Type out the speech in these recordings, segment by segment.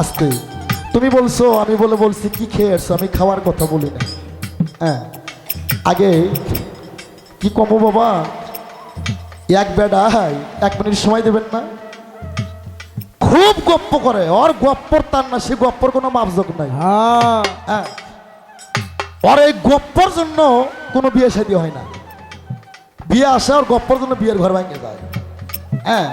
আজকে তুমি বলছো, আমি বলছি কি খেয়ে আসছো, আমি খাওয়ার কথা বলি না। হ্যাঁ, আগে কি কমো বাবা, এক বেড়া 1 মিনিট সময় দেবেন না? খুব গপ্প করে, ওর গপ্পর তার না, সে গপ্পর কোনো মাপজোক নাই। হ্যাঁ, ওর এই গপ্পর জন্য কোনো বিয়ে শাদী হয় না। বিয়ে আসে ওর গপ্পর জন্য বিয়ের ঘর ভেঙে যায়। হ্যাঁ,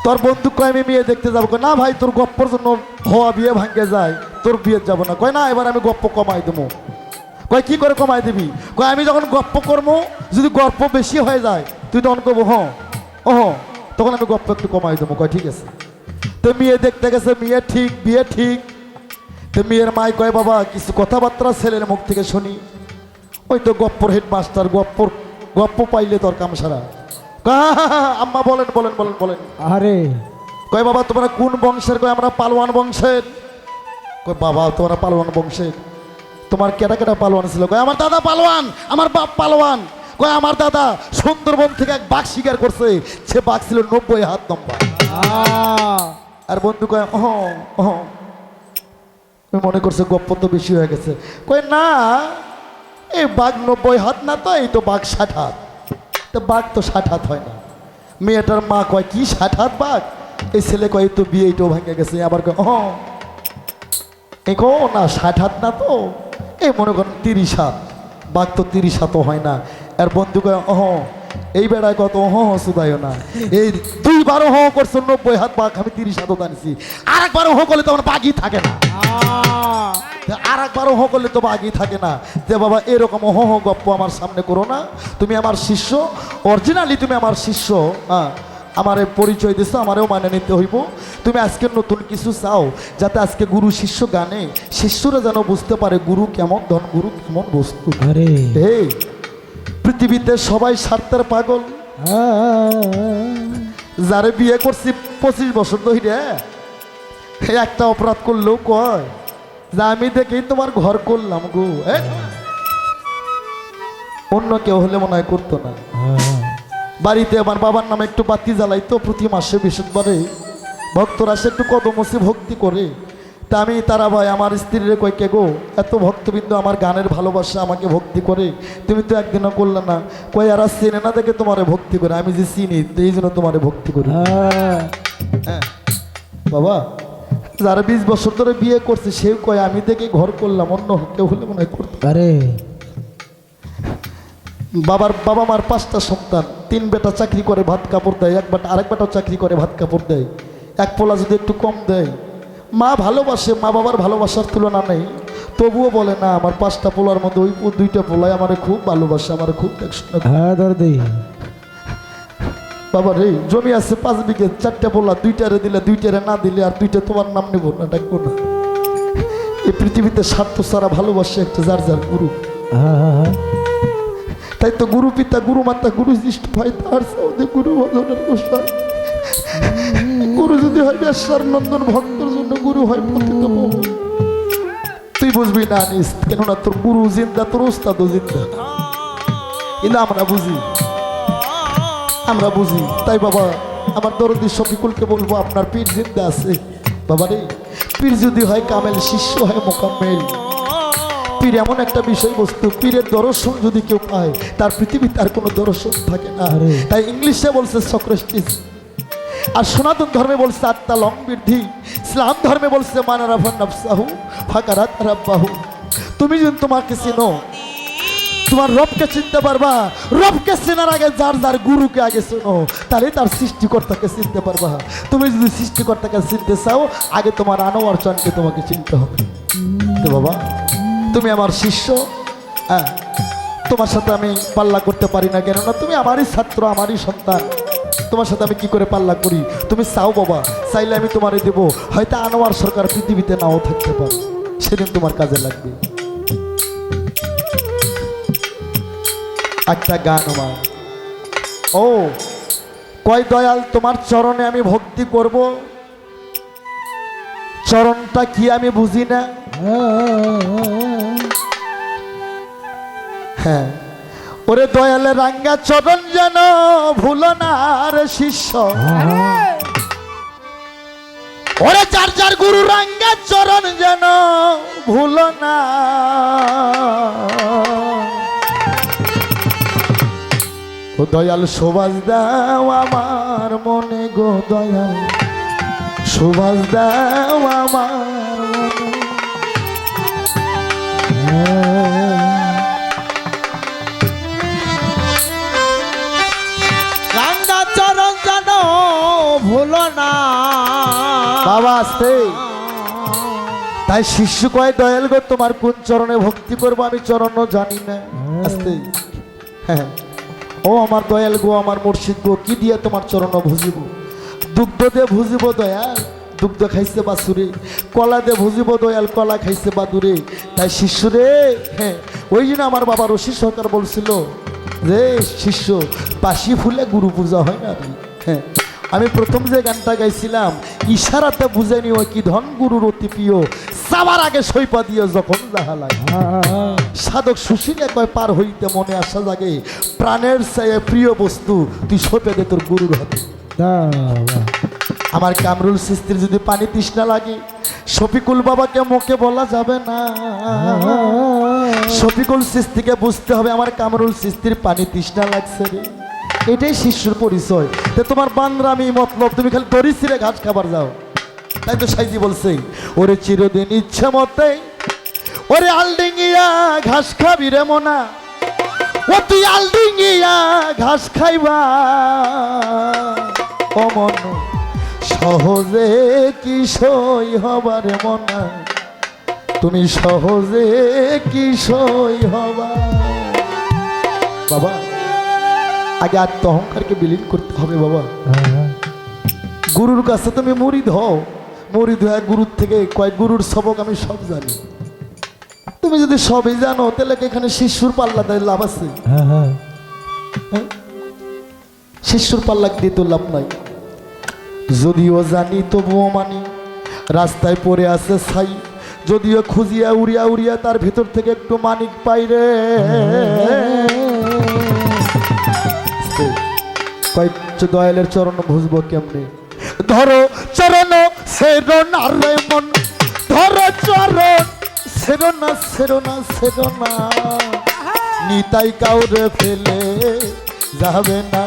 তোর বন্ধু কয় আমি মেয়ে দেখতে যাবো, না ভাই তোর গপ্পর জন্য হওয়া বিয়ে ভাঙে যায়, তোর বিয়ে যাবো না। কয় না, এবার আমি গপ্প কমাই দেবো। কয় কি করে কমাই দিবি? কয় আমি যখন গপ্প করবো, যদি গপ্প বেশি হয়ে যায় তুই তখন করবো তখন আমি গপ্প একটু কমাই দেবো। কয় ঠিক আছে। তো মেয়ে দেখতে গেছে, মেয়ে ঠিক, বিয়ে ঠিক। তো মেয়ের মাই কয় বাবা কিছু কথাবার্তা ছেলের মুখ থেকে শুনি। ওই তো গপ্পর হেডমাস্টার, গপ্প পাইলে তোর কাম সারা। আম্মা বলেন বলেন বলেন বলেন। আরে কয় বাবা তোমরা কোন বংশের? কয় আমরা পালোয়ান বংশের। কয় বাবা তোমরা পালোয়ান বংশের, তোমার কেটা কেটা পালোয়ান ছিল? কয় আমার দাদা পালোয়ান, আমার বাপ পালোয়ান। কয় আমার দাদা সুন্দরবন থেকে এক বাঘ শিকার করছে, সে বাঘ ছিল 90 হাত লম্বা। আর বন্ধু কয় মনে করছে গপ্প তো বেশি হয়ে গেছে। কয় না, এই বাঘ 90 হাত না, তো এই তো বাঘ 60 হাত। তো বাঘ তো 60 হাত হয় না। মেয়েটার মা কয় কি 60 হাত বাঘ? এই ছেলে কয় তো বিয়ে এইটাও ভেঙে গেছে। আবার কয় না 60 হাত না, তো এই মনে করেন 30 হাত। বাঘ তো 30 হাতও হয় না। আর বন্ধু কয় এই বেড়ায় কত সুদায় না। এই 2 বারও করছো 90 হাত বাঘ, আমি 30 হাতও জানিছি। আর একবারও করলে তো আমার বাঘই থাকে না। আর একবারও করলে তো বাঘই থাকে না। যে বাবা এরকম গপ্প আমার সামনে করো না। তুমি আমার শিষ্য, অরিজিনালি তুমি আমার শিষ্য। হ্যাঁ, আমার পরিচয় দিছো, আমারও মানে নিতে হইব। তুমি আজকে নতুন কিছু চাও, যাতে আজকে গুরু শিষ্য গানে শিষ্যরা যেন বুঝতে পারে গুরু কেমন ধন, গুরু কেমন বস্তু। এই পৃথিবীতে সবাই স্বার্থের পাগল। যারে বিয়ে করছি 25 বছর ধরে, একটা অপরাধ করলেও কয় যে আমি দেখেই তোমার ঘর করলাম গো। অন্য কেউ হলে মনে হয় করতো না। বাড়িতে আমার বাবার নামে একটু বাতি জ্বালাইতো প্রতি মাসে, বৃহস্পতিবারে ভক্তরা সে একটু কদমসি ভক্তি করে। তা আমি তারা ভাই আমার স্ত্রীরে কয় কে গো, এত ভক্তবৃন্দ আমার গানের ভালোবাসা আমাকে ভক্তি করে, তুমি তো একদিনও করলে না। কয় এরা চিনে না দেখে তোমারে ভক্তি করে, আমি যে চিনি এই জন্য তোমারে ভক্তি করি। হ্যাঁ বাবা, যারা 20 বছর ধরে বিয়ে করছে সেও কয় আমি দেখে ঘর করলাম, অন্য কেউ হলে মনে হয় করতে পারে। বাবা মার 5টা সন্তান, 3 বেটা চাকরি করে ভাত কাপড় দেয়, আরেক বেটাও চাকরি করে ভাত কাপড় দেয়। এক পোলা যদি একটু কম দেয়, মা ভালোবাসে, মা বাবার ভালোবাসার তুলনা নেই, তবুও বলে না আমার 5টা পোলার মধ্যে ওই 2টা পোলাই আমার খুব ভালোবাসে, আমার খুব দেখশোনা। বাবা রে জমি আছে 5 বিঘে, 4টা পোলা, 2টারে দিলে 2টারে না দিলে আর 2টা তোমার নাম নেবো না, ডাকবো না। এই পৃথিবীতে স্বার্থ ছাড়া ভালোবাসে একটা যার যার গুরু। তাই তো গুরু পিতা, গুরু মাতা, গুরু জ্যেষ্ঠ ভাই, তার সৌদে গুরু ভজনের গোসাই। গুরু যদি হয় বেশ্যার নন্দন, ভক্তর জন্য গুরু হয় পতিত বহু। তুই বুঝবি না আনিস, কেননা তোর গুরু জিন্দা, তোর ওস্তাদও জিন্দা। কিন্তু আমরা বুঝি। তাই বাবা আমার দরদি শফিকুলকে বলবো আপনার পীর জিন্দা আছে। বাবা রে, পীর যদি হয় কামেল, শিষ্য হয় মোকাম্মেল। পীর এমন একটা বিষয়বস্তু, পীরের দর্শন যদি কেউ পায় তার পৃথিবীতে আর কোনো দর্শন থাকে না। তাই ইংলিশে বলছে সক্রেটিস, আর সনাতন ধর্মে বলছে আত্মা লং বৃদ্ধি, ইসলাম ধর্মে বলছে মানারাফান নাফসাহু ফাকারাত রাব্বাহু। তুমি যদি তোমাকে চিনো, তোমার রবকে চিনতে পারবা। রবকে চেনার আগে যার যার গুরুকে আগে চিনো, তাহলে তার সৃষ্টিকর্তাকে চিনতে পারবা। তুমি যদি সৃষ্টিকর্তাকে চিনতে চাও, আগে তোমার আনোয়ার চাঁদকে তোমাকে চিনতে হবে। তো বাবা তুমি আমার শিষ্য, হ্যাঁ, তোমার সাথে আমি পাল্লা করতে পারি না, কেননা তুমি আমারই ছাত্র, আমারই সন্তান। তোমার সাথে আমি কি করে পাল্লা করি? তুমি চাও বাবা, চাইলে আমি তোমারে দেবো। হয়তো আনোয়ার সরকার পৃথিবীতে নাও থাকতে পারে, সেদিন তোমার কাজে লাগবে। একটা গান আমার কয় দয়াল তোমার চরণে আমি ভক্তি করব, চরণটা কি আমি বুঝি না। হ্যাঁ, ওরে দয়ালে রাঙ্গা চরণ যেন ভুলো না রে শিষ্য। ওরে যার যার গুরু রাঙ্গা চরণ যেন ভুলো না। ও দয়াল সুবাস দাও আমার মনে গো দয়াল সুবাস দাও আমার মনে। রাঙ্গা চরণ যেন ভুলো না বাবা আসতে। তাই শিষ্য কয় দয়াল গো তোমার কোন চরণে ভক্তি করবো আমি চরণ জানি না। আসতে হ্যাঁ ও আমার দয়াল গো আমার মুর্শিদ গো কি দিয়ে তোমার চরণ ভুজিব? দুগ্ধ দিয়ে ভুজিব দয়াল দুগ্ধ খাইছে বাসুরে, কলা দিয়ে ভুজিব দয়াল কলা খাইছে বাদুরে। তাই শিষ্য রে হ্যাঁ ওই জন্য আমার বাবা রশি সরকার বলছিল যে শিষ্য বাসি ফুলে গুরু পূজা হয় না রে। হ্যাঁ আমি প্রথম যে গানটা গাইছিলাম ইশারাতে বুঝে নিও কি ধন গুরুর অতি প্রিয় সবার আগে সৈপা দিয়ে যখন যাহা লাগে। সাধক সুশীলে কয় পার হইতে মনে আসা জাগে প্রাণের চেয়ে প্রিয় বস্তু তুই সঁপে দে তোর গুরুর হাতে। আমার কামরুল সিস্তির যদি পানি তৃষ্ণা লাগে শফিকুল বাবাকে মুখে বলা যাবে না। শফিকুল সিস্তিকে বুঝতে হবে আমার কামরুল সিস্তির পানি তৃষ্ণা লাগছে রে। এটাই শিষ্যর পরিচয়। তো তোমার বান্দরামি মতলব তুমি খালি দড়ি ছিঁড়ে ঘাস খাবার যাও। তাই তো সাইজি বলছে ওরে চিরদিন ইচ্ছে মতে ওরে আলডিঙ্গিয়া ঘাস খাবি রে মনা ও তুই আলডিঙ্গিয়া ঘাস খাইবা ও মন সহজে কি সই হবার মনা তুমি সহজে কি সই হবা। বাবা আগে আত্ম অহংকারকে বিলীন করতে হবে বাবা। গুরুর কাছে তুমি মুরিদ হও, মুরিদ হয়ে গুরুর থেকে কয় গুরুর সবক আমি সব জানি। তুমি যদি সবই জানো তাহলে এখানে শিষ্যুর পাল্লা দেয় লাভ আছে? হ্যাঁ শিষ্যুর পাল্লা দিয়ে তো লাভ নাই। যদিও জানি তবুও মানি রাস্তায় পড়ে আছে ছাই যদিও খুঁজিয়া উড়িয়া উড়িয়া তার ভিতর থেকে একটু মানিক পাই রে। কয়েক দয়ালের চরণ বুঝবো কেমনে? ধরো চরণ সেরনা রে মন ধরো চরণ সেরনা সেরনা সেরনা নিতাই কাউরে ফেলে যাবে না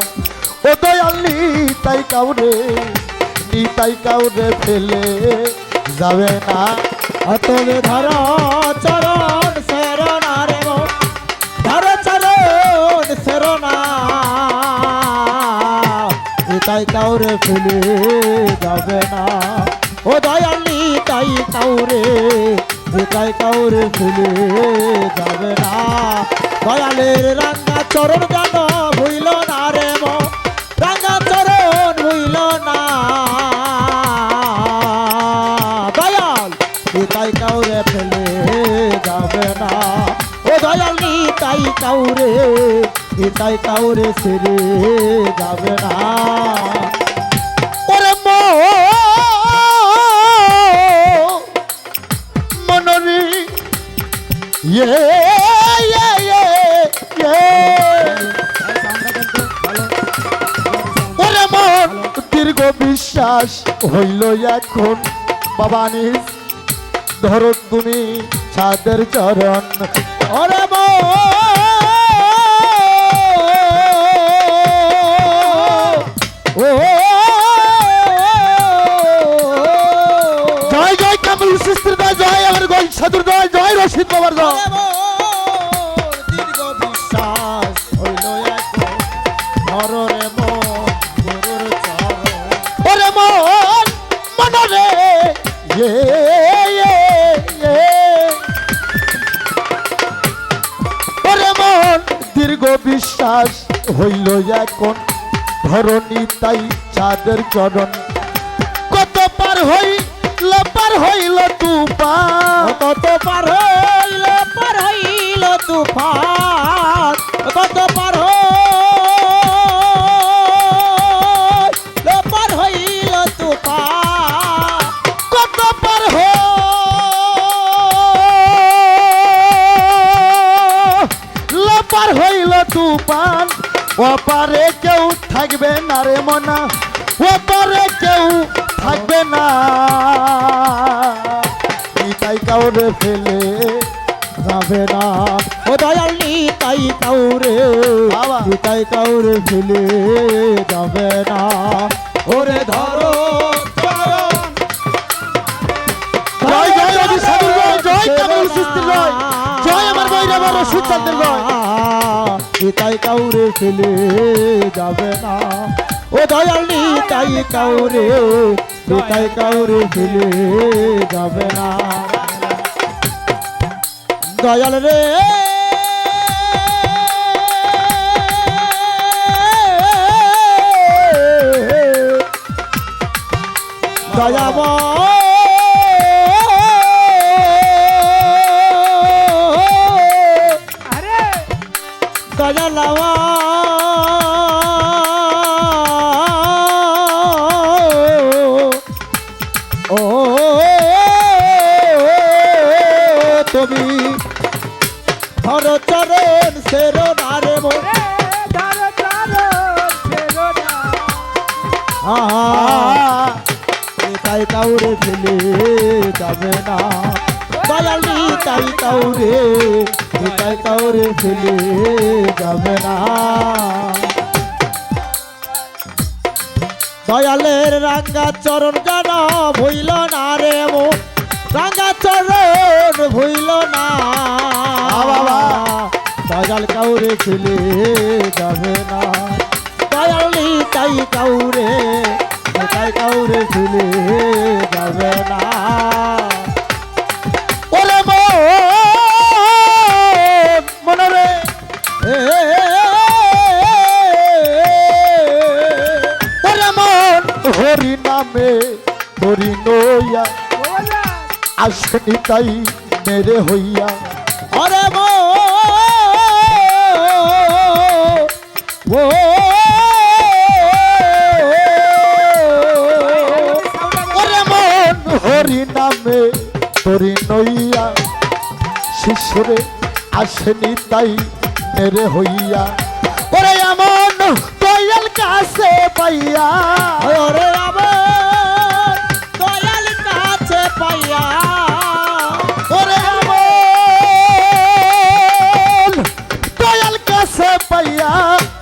ও দয়াল নিতাই কাউরে নিতাই কাউরে ফেলে যাবে না। তবে ধরো চরণ সেরনা রে মন ধরো চরণ সেরনা তাই কাউরে ফেলে যাবে না ও দয়ালি তাই কাউরে তাই কাউরে ফেলে যাবে না। দয়ালের রাঙ্গা চরণ যেন ভুইল না রে মো রাঙ্গা চরণ ভুইল না দয়াল তাই কাউরে ফেলে যাবে না ও দয়ালি তাই কাউরে তাই কাউরে ছেড়ে যাবে না। ওরে মনরি ওরে মন দীর্ঘ বিশ্বাস হইল এখন বাবা নিজ ধরো তুমি ছাদের চরণ ওরে জয় জয় কামরুল সিস্তির দয় জয় আমার গোল সাধুর দয় জয় রশিদ বাবার দয়। দীর্ঘ বিশ্বাস হইল এখন ধরো রে মন গুরুর চরণ ওরে মন মনরে ওরে মন দীর্ঘ বিশ্বাস হইল এখন ধরণী তাই চাঁদের চরণ কত পার হইল তুফান কত পার হইল তুফান কত পার হইল তুফান কত পার হইল তুফান ওপারে কেউ থাকবে না রে মনা ওপারে কেউ থাকবে না নিতাই কাউরে ফেলে যাবে না ও দয়াল নিতাই কাউরে বাবা। নিতাই কাউরে ফেলে যাবে না ওরে ধরো চরণ জয় জয় রবি সাধুর জয় জয় কামরুল সিস্তির জয় জয় আমার বৈরা বড় সুচান্দের জয় নিতাই কাউরে ফেলে যাবে না ও দয়াল নিতাই কাউরে নিতাই কাউরে ফেলে যাবে না দয়াল রে দয়াব দয়ালাওয়া ও তুমি ধর চরণ সেরো নারে মো তাই কাউরে ফেলে যাবে না দয়ালি তাই কাউরে তাই কাউরে ফেলে যাবে না দয়ালের রাঙ্গা চরণ যেন ভইল না রে মো রাঙ্গা চরণ ভইল না বাবা। দয়াল কাউরে ফেলে যাবে না দয়ালি তাই কাউরে তাই কাউরে ফেলে যাবে না ওরে মনরে ওরে মন হরি নামে হরি নইয়া আসনি তাই মেরে হইয়া আরে মো ও ওরে মন হরি নামে হরি নইয়া শিশুরে আসনি তাই মেরে হইয়া ওরে এমন দয়াল কাছে পাইয়া ওরে আমার দয়াল কাছে পাইয়া ওরে এমন দয়াল কাছে পাইয়া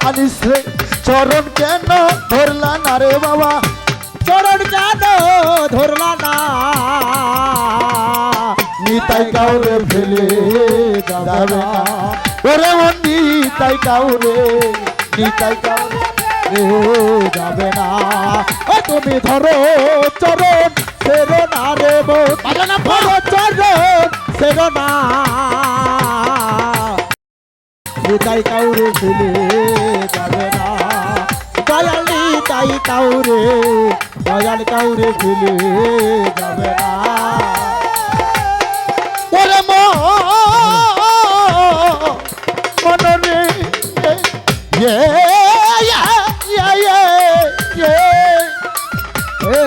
আনিস রে চরণ কেন ধরলা না রে বাবা চরণ কেন ধরলা না নিতাই কাউরে ফেলে যাবে না ওরে মন নিতাই কাউরে নিতাই কাউরে এ যাবে না ও তুমি ধরো চরণ সেরো না রে মো বাজা না ধরো চরণ সেরো না তাই কাউরে ফেলে যাবে না দয়ালি তাই কাউরে দয়াল কাউরে ফেলে যাবে না ওরে মনরে ইয়ে ইয়া ইয়া ইয়া ইয়ে এ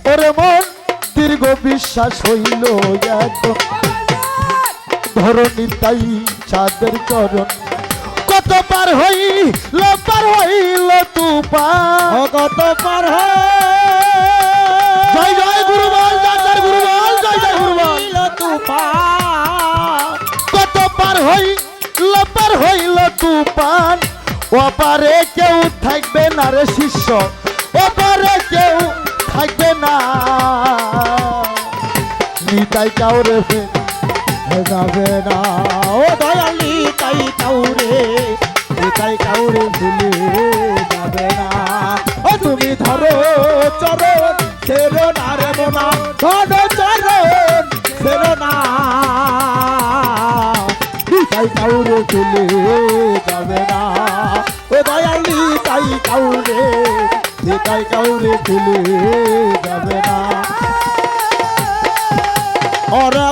ওরে মন দীর্ঘ বিশ্বাস হইল এখন ধরণী তাই চাঁদের চরণ কত পার হইল তুফান কত পার জয় জয় গুরুবল জয় জয় গুরুবল জয় জয় গুরুবল তুফান কত পার হইল তুফান ওপারে কেউ থাকবে না রে শিষ্য ওপারে কেউ থাকবে না নিতাই কাউরে যাবে না ও দয়ালি তাই কাউরে তাই কাউরে ভুলে যাবে না ও তুমি ধরো চরণ সেরো না রে মোনা ধরো চরণ সেরো না তাই কাউরে ভুলে যাবে না ও দয়ালি তাই কাউরে তাই কাউরে ভুলে যাবে না ওরে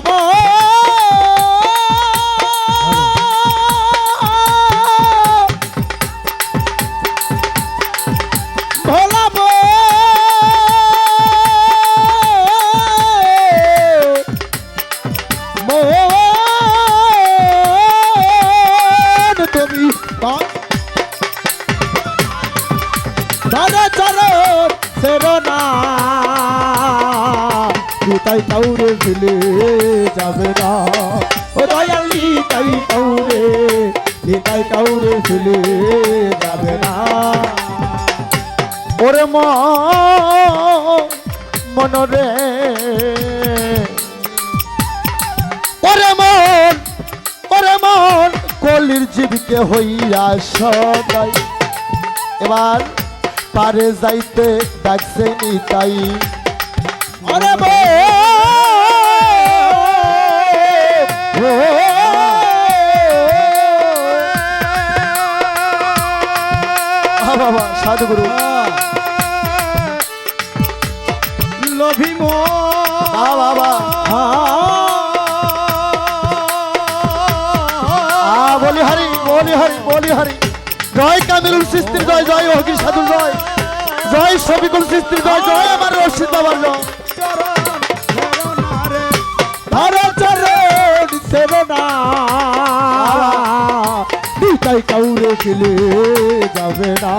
ভোলাবো মন ধরে চরণ ছেড়ো না নিতাই কাউরে ফেলে যাবে না ও দয়াল নিতাই কাউরে ফেলে যাবে না ওরে মনরে ওরে মন কলির জীবকে হইয়া সদাই এবার পারে যাইতে ডাকছে নিতাই ওরে বাবা সাধুগুরু লোভী বাবা বলি হরি জয় কামিলুল সৃষ্টির জয় জয় হকি সাধুর জয় জয় শফিকুল সৃষ্টির জয় জয় আমার রশিদ বাবার জয় ধরে চরণ ছেড়ো না নিতাই কাউরে ফেলে যাবে না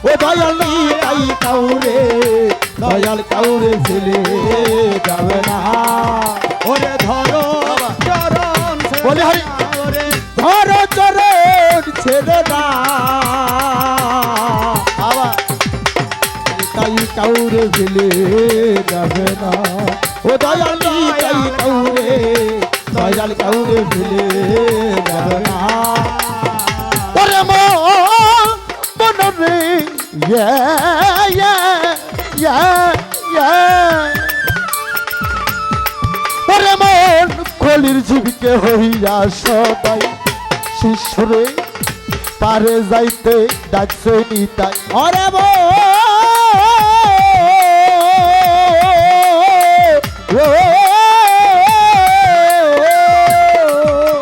ও দয়াল নিতাই কাউরে ফেলে যাবে না ওরে ধরো চরণ বলি হরি ধরো চরণ ছেড়ে না বাবা নিতাই কাউরে ফেলে যাবে না ও দয়াল নিতাই কাউরে ফেলে যাবে না ওরে মনরে ওরে মন কলির জীবকে হইয়া সদাই শিশুরে পারে যাইতে ডাকছে নিতাই ওরে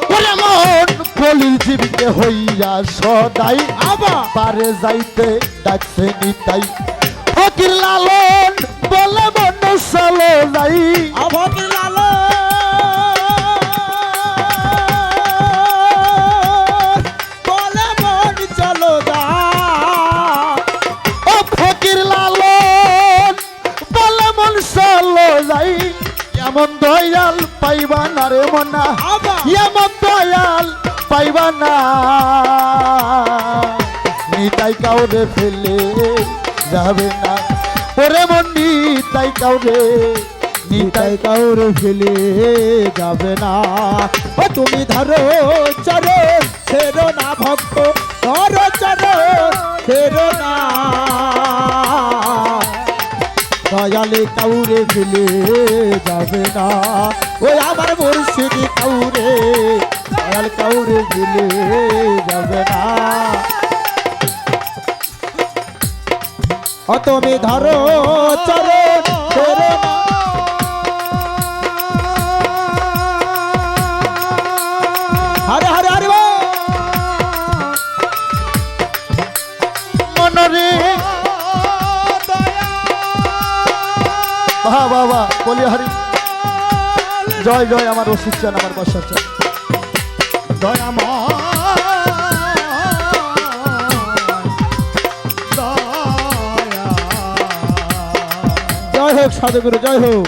ওরে মন কলির জীবকে হইয়া সদাই আবা পারে যাইতে ডাকছে নিতাই ফকির লালন বলে মন চলো যাই আভকি লালো বলে মন চলো যা ও ফকির লালন বলে মন চলো যাই এমন দয়াল পাইবা না রে মনা আবা এমন দয়াল পাইবা না নিতাই কাউরে ফেলে যাবে না ওরে মন নিতাই কাউরে নিতাই কাউরে ফেলে যাবে না ও তুমি ধরো চরণ ছেড়ো না ভক্ত ধরো চরণ ছেড়ো না দয়ালে কাউরে ফেলে যাবে না ওই আমার মুর্শিদি কাউরে দয়াল কাউরে ফেলে যাবে না ও তুমি ধরো চরণ ছেড়ো না হরে হরে হরে মনরে বাবা বাবা বলি হরি জয় জয় আমার ওষুধ চান আমার বর্ষা চান জয় হোক সাধুগুরু জয় হোক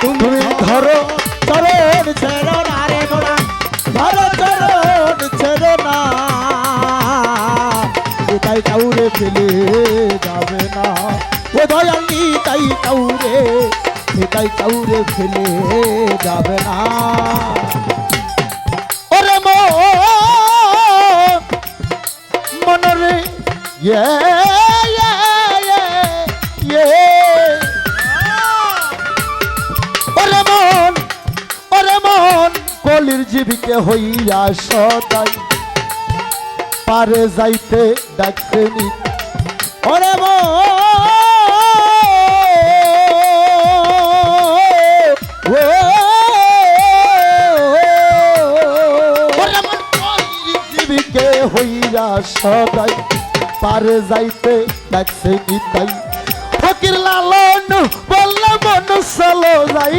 তুমি ধরো চরণ ছেড়ো না রে মোরা ধরো চরণ ছেড়ো না নিতাই কাউরে ফেলে যাবে না ও দয়াল নিতাই কাউরে ফেলে যাবে না ওরে মনরে ওরে মন কলির জীবিকে হইয়া সদাই পারে যাইতে ডাকতে নি ওরে জীবিকে হইয়া সদাই পারে যাইতে ডাকছে নিতাই ফকির লালন বললে মন চলো যাই